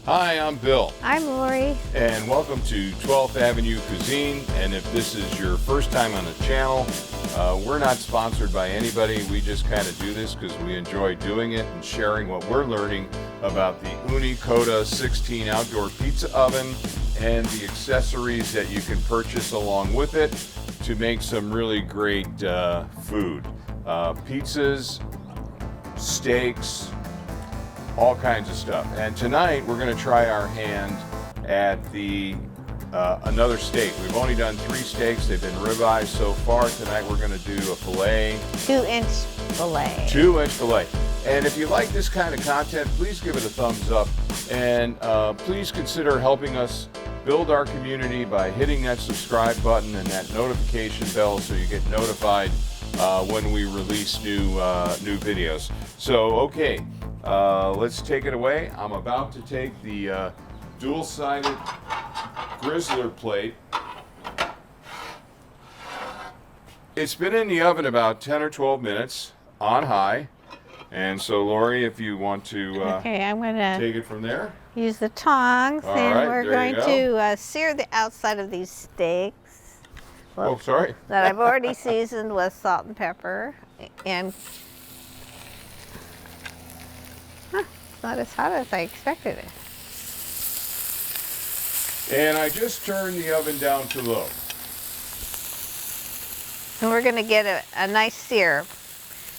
Hi, I'm Bill. I'm Lori. And welcome to 12th Avenue Cuisine. And if this is your first time on the channel, we're not sponsored by anybody. We just kind of do this because we enjoy doing it and sharing what we're learning about the Ooni Koda 16 outdoor pizza oven and the accessories that you can purchase along with it to make some really great food. Pizzas, steaks, all kinds of stuff. And tonight we're going to try our hand at the another steak. We've only done 3 steaks. They've been ribeye so far. Tonight we're going to do a filet. 2-inch filet. 2-inch filet. And if you like this kind of content, please give it a thumbs up. And please consider helping us build our community by hitting that subscribe button and that notification bell so you get notified when we release new videos. So, okay. Let's take it away. I'm about to take the dual-sided Grizzler plate. It's been in the oven about 10 or 12 minutes on high. And so, Lori, if you want to Okay, I'm going to take it from there. use the tongs, All and right, we're there going you to sear the outside of these steaks. Oh, sorry. That I've already seasoned with salt and pepper. And it's not as hot as I expected it. And I just turned the oven down to low. And we're going to get a nice sear.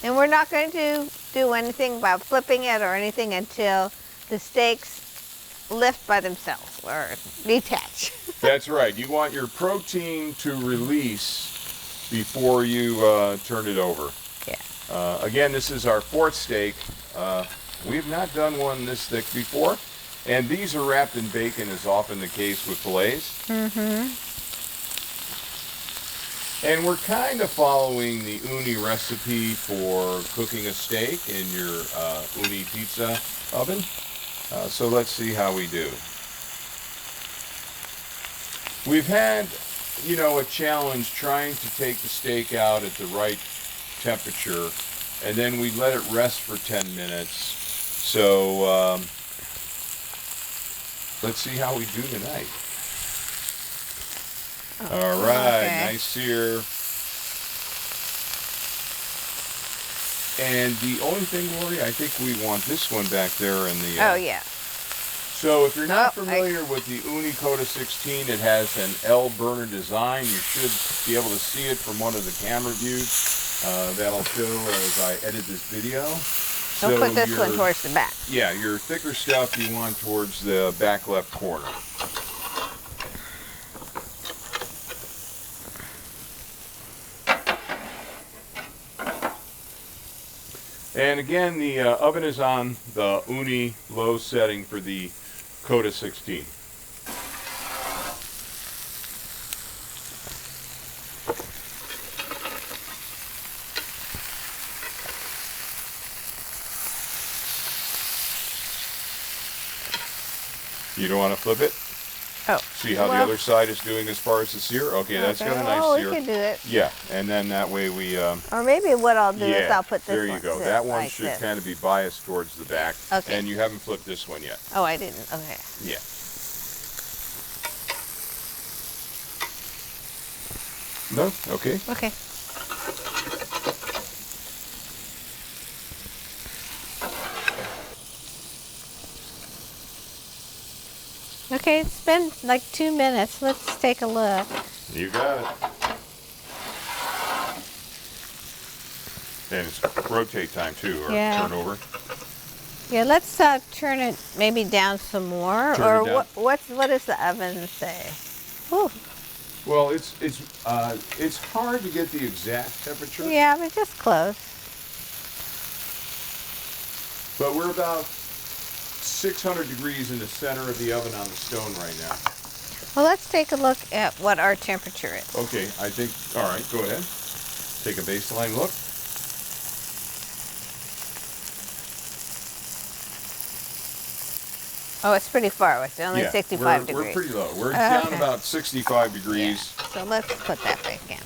And we're not going to do anything about flipping it or anything until the steaks lift by themselves or detach. That's right. You want your protein to release before you turn it over. Yeah. Again, this is our 4th steak. We've not done one this thick before. And these are wrapped in bacon, as often the case with fillets. Mm-hmm. And we're kind of following the Ooni recipe for cooking a steak in your Ooni pizza oven. So let's see how we do. We've had, a challenge trying to take the steak out at the right temperature, and then we let it rest for 10 minutes. So let's see how we do tonight. All right, okay. Nice sear. And the only thing, Lori, I think we want this one back there in the... Oh, yeah. So if you're not familiar with the Ooni Koda 16, it has an L burner design. You should be able to see it from one of the camera views. That'll show as I edit this video. Don't put this one towards the back. Yeah, your thicker stuff you want towards the back left corner. And again, the oven is on the Ooni low setting for the Koda 16. You don't want to flip it? Oh. See how the other side is doing as far as the sear? Okay, that's got a nice sear. Oh, we can do it. Yeah, and then that way we... or maybe what I'll do is I'll put this one. There you go. That one should kind of be biased towards the back. Okay. And you haven't flipped this one yet. Oh, I didn't. Okay. Yeah. No? Okay. Okay. Okay, it's been like 2 minutes. Let's take a look. You got it. And it's rotate time too, or Yeah. turn over. Yeah, let's turn it maybe down some more. Turn or it down. what does the oven say? Ooh. Well, it's hard to get the exact temperature. Yeah, but just close. But we're about 600 degrees in the center of the oven on the stone right now. Well, let's take a look at what our temperature is. Okay, I think, all right, go ahead. Take a baseline look. Oh, it's pretty far. It's only 65 degrees. We're pretty low. We're down about 65 degrees. Yeah. So let's put that back in.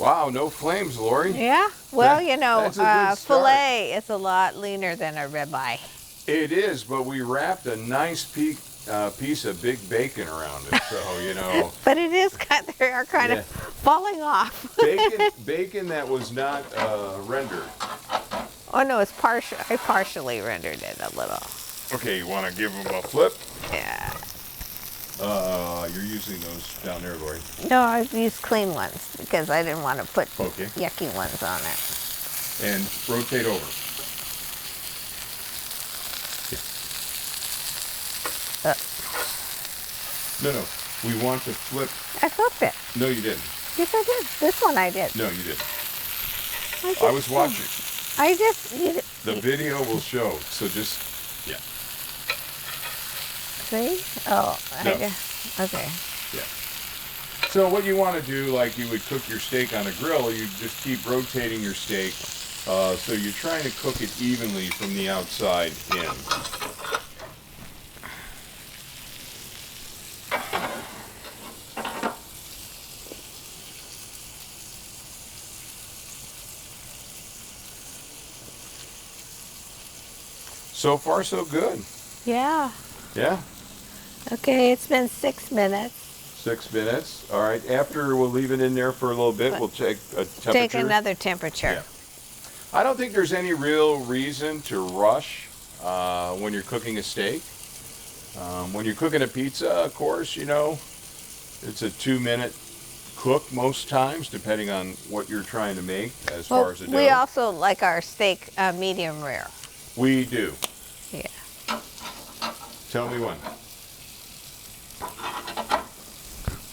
Wow, no flames, Lori. Yeah. Well, That- you know, that's a good start. filet is a lot leaner than a ribeye. It is, but we wrapped a nice piece of big bacon around it, so you know. But it is they are kind Yeah. of falling off. Bacon that was not rendered. Oh no, it's partial. I partially rendered it a little. Okay, you want to give them a flip? Yeah. You're using those down there, Lori. No, I've used clean ones because I didn't want to put Okay. yucky ones on it. And rotate over. No, we want to flip. I flipped it. No, you didn't. Yes, I did. This one I did. No, you didn't. I I was watching. I just. The video will show, so just, yeah. See? Oh, No. Okay. Yeah. So what you want to do, like you would cook your steak on a grill, you just keep rotating your steak. So you're trying to cook it evenly from the outside in. So far, so good. Yeah. Yeah. Okay, it's been 6 minutes. 6 minutes. All right. After we'll leave it in there for a little bit. We'll check a temperature. Take another temperature. Yeah. I don't think there's any real reason to rush when you're cooking a steak. When you're cooking a pizza, of course, you know, it's a 2-minute cook most times, depending on what you're trying to make as far as the dough. We also like our steak medium rare. We do. Yeah. Tell me when.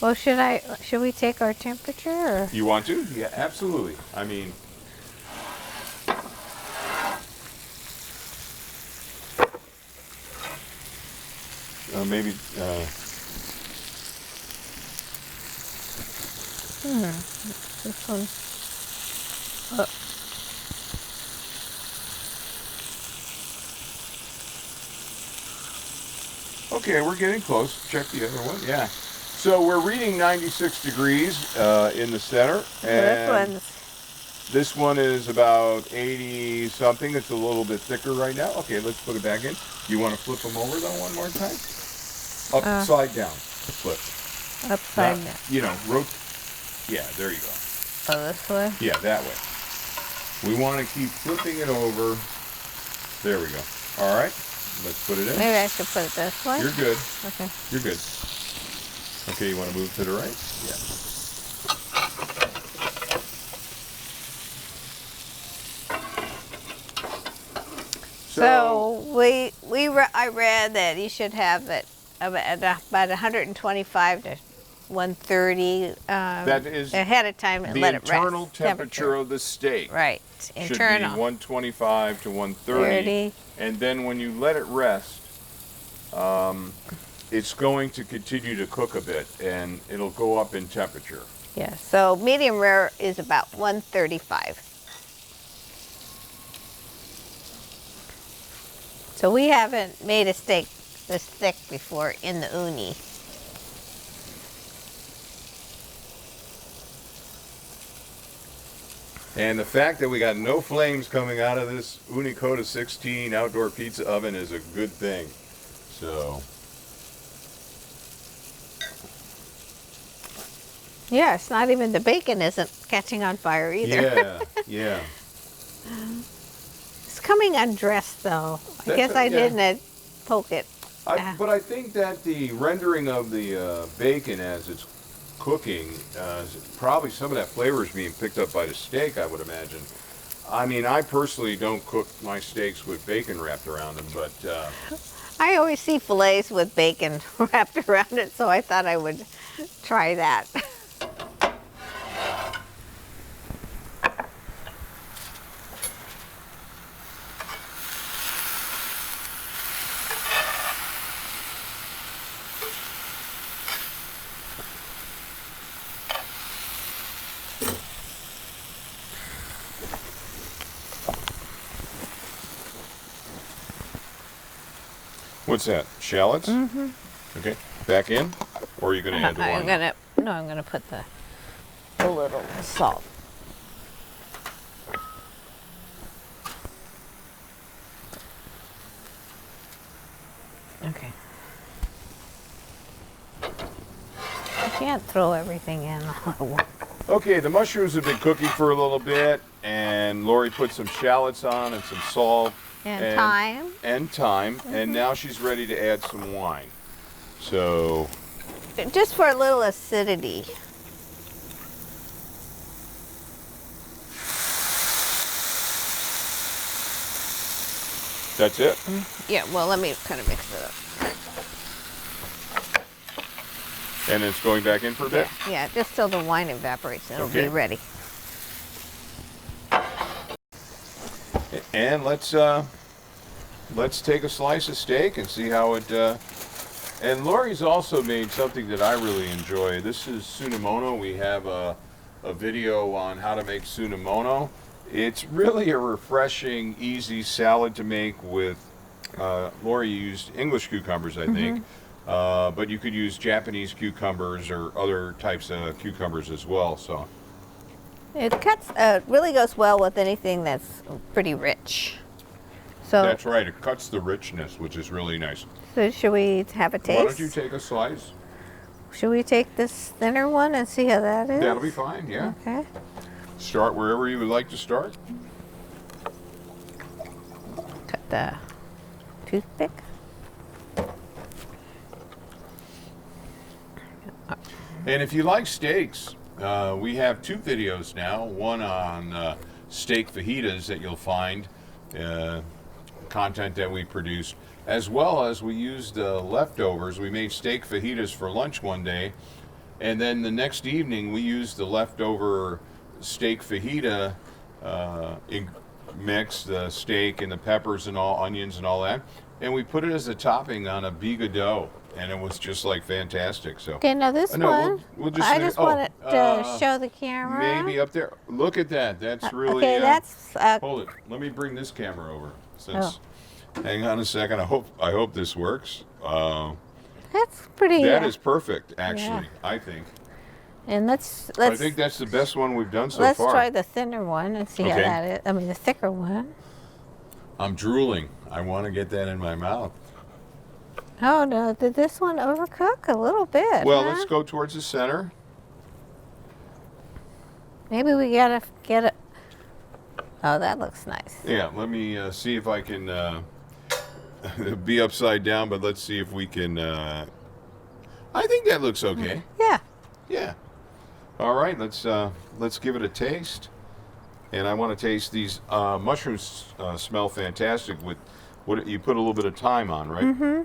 Well, should we take our temperature or? You want to? Yeah, absolutely. I mean, maybe. This one. Oh. Okay, we're getting close. Check the other one. Yeah. So we're reading 96 degrees in the center, and this one is about 80 something. It's a little bit thicker right now. Okay, let's put it back in. You want to flip them over though one more time? Upside down. Flip. Upside Now, down. You know, yeah, there you go. Oh, this way? Yeah, that way. We want to keep flipping it over. There we go. All right, let's put it in. Maybe I should put it this way? You're good. Okay. You're good. Okay, you want to move to the right? Yeah. So I read that you should have it about 125 to 130 that is ahead of time and let it rest. The internal temperature of the steak. Right. Should Internal. be 125 to 130. And then when you let it rest, it's going to continue to cook a bit, and it'll go up in temperature. Yeah. So medium rare is about 135. So we haven't made a steak this thick before in the Ooni. And the fact that we got no flames coming out of this Ooni Koda 16 outdoor pizza oven is a good thing. So, Yeah, it's not even, the bacon isn't catching on fire either. yeah. It's coming undressed though. I guess I didn't poke it. But I think that the rendering of the bacon as it's cooking, probably some of that flavor is being picked up by the steak, I would imagine. I mean, I personally don't cook my steaks with bacon wrapped around them, but I always see fillets with bacon wrapped around it, so I thought I would try that. what's that? Shallots? Mm-hmm. Okay, back in, or are you going to add the I'm one? gonna put the little salt. can't throw everything in all at once. Okay, the mushrooms have been cooking for a little bit, and Lori put some shallots on and some salt. And thyme. And thyme, and now she's ready to add some wine. So, Just for a little acidity. that's it. Yeah, well, let me kind of mix it up. And it's going back in for a bit? Yeah, just till the wine evaporates and it'll Okay. be ready. And let's take a slice of steak and see how it. And Lori's also made something that I really enjoy. This is sunamono. We have a video on how to make sunamono. It's really a refreshing, easy salad to make with. Lori used English cucumbers, I think, but you could use Japanese cucumbers or other types of cucumbers as well. So. It really goes well with anything that's pretty rich. So, That's right. It cuts the richness, which is really nice. so should we have a taste? Why don't you take a slice? Should we take this thinner one and see how that is? That'll be fine. Yeah. Okay. Start wherever you would like to start. Cut the toothpick. And if you like steaks, we have 2 videos now. One on steak fajitas that you'll find, content that we produced, as well as we used leftovers. We made steak fajitas for lunch one day, and then the next evening we used the leftover steak fajita mix, the steak and the peppers and all, onions and all that, and we put it as a topping on a biga dough. And it was just like fantastic. So Okay, now this no, one, we'll just I say- just oh, wanted to show the camera. maybe up there. Look at that. That's really. Okay, that's Hold it. Let me bring this camera over. Since, hang on a second. I hope this works. that's pretty. That is perfect, actually. Yeah. I think. And let's I think that's the best one we've done so let's far. try the thinner one and see how Okay. that is. I mean, the thicker one. I'm drooling. I want to get that in my mouth. Oh no! Did this one overcook a little bit? Well, huh? let's go towards the center. Maybe we gotta get it. Oh, that looks nice. Yeah. Let me see if I can be upside down, but let's see if we can. I think that looks okay. Yeah. Yeah. All right, let's give it a taste. And I want to taste these mushrooms. Smell fantastic. With what you put a little bit of thyme on, right? Mm-hmm.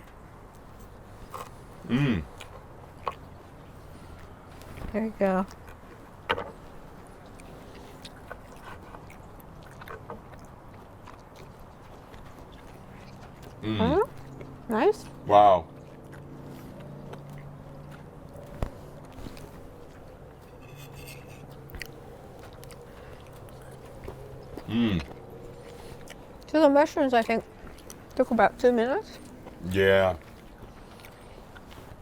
Mmm. There you go. Mm. Nice. Wow. Mmm. So the mushrooms, I think, took about 2 minutes. Yeah.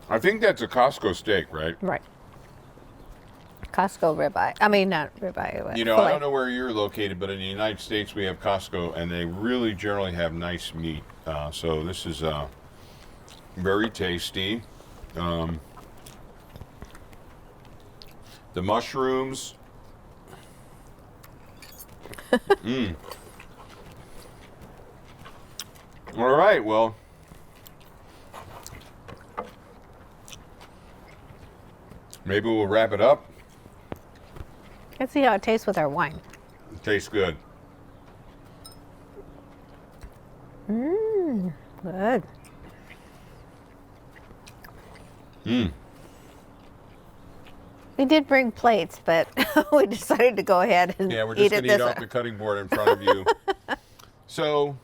I think that's a Costco steak, right? Right. Costco ribeye. I mean, not ribeye. You know, fillet. I don't know where you're located, but in the United States we have Costco, and they really generally have nice meat. So this is very tasty. The mushrooms. Mmm. All right, well. Maybe we'll wrap it up. Let's see how it tastes with our wine. It tastes good. Mmm, good. Mmm. We did bring plates, but we decided to go ahead and Yeah, we're just eat going it to eat this off the cutting board in front of you. So,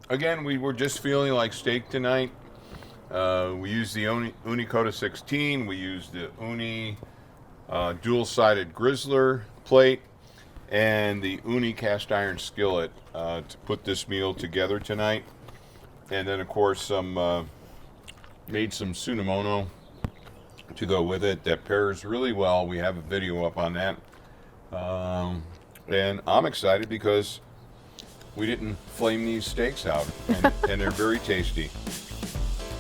again, we were just feeling like steak tonight. We used the Ooni Koda 16. We used the Ooni dual-sided Grizzler plate and the Ooni cast iron skillet to put this meal together tonight. And then, of course, made some sunamono to go with it that pairs really well. We have a video up on that. And I'm excited because we didn't flame these steaks out, and they're very tasty.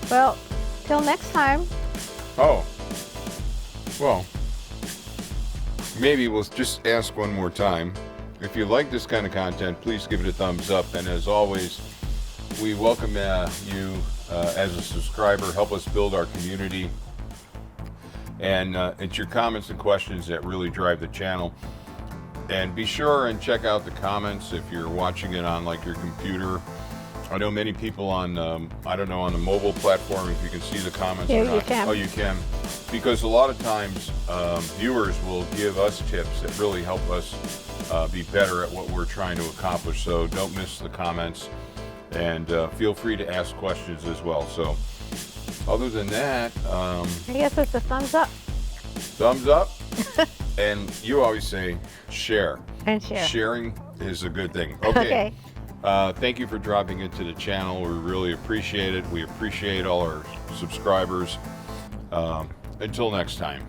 Well, till next time. Oh, Well, maybe we'll just ask one more time. If you like this kind of content, please give it a thumbs up. And as always, we welcome you as a subscriber. Help us build our community. And it's your comments and questions that really drive the channel. And be sure and check out the comments if you're watching it on like your computer. I know many people on, I don't know, on the mobile platform, if you can see the comments Here or not. you can. Oh, you can. Because a lot of times viewers will give us tips that really help us be better at what we're trying to accomplish. So don't miss the comments, and feel free to ask questions as well. So other than that, I guess it's a thumbs up. thumbs up. And you always say share. And share. Sharing is a good thing. Okay. Thank you for dropping into the channel. We really appreciate it. We appreciate all our subscribers. Until next time.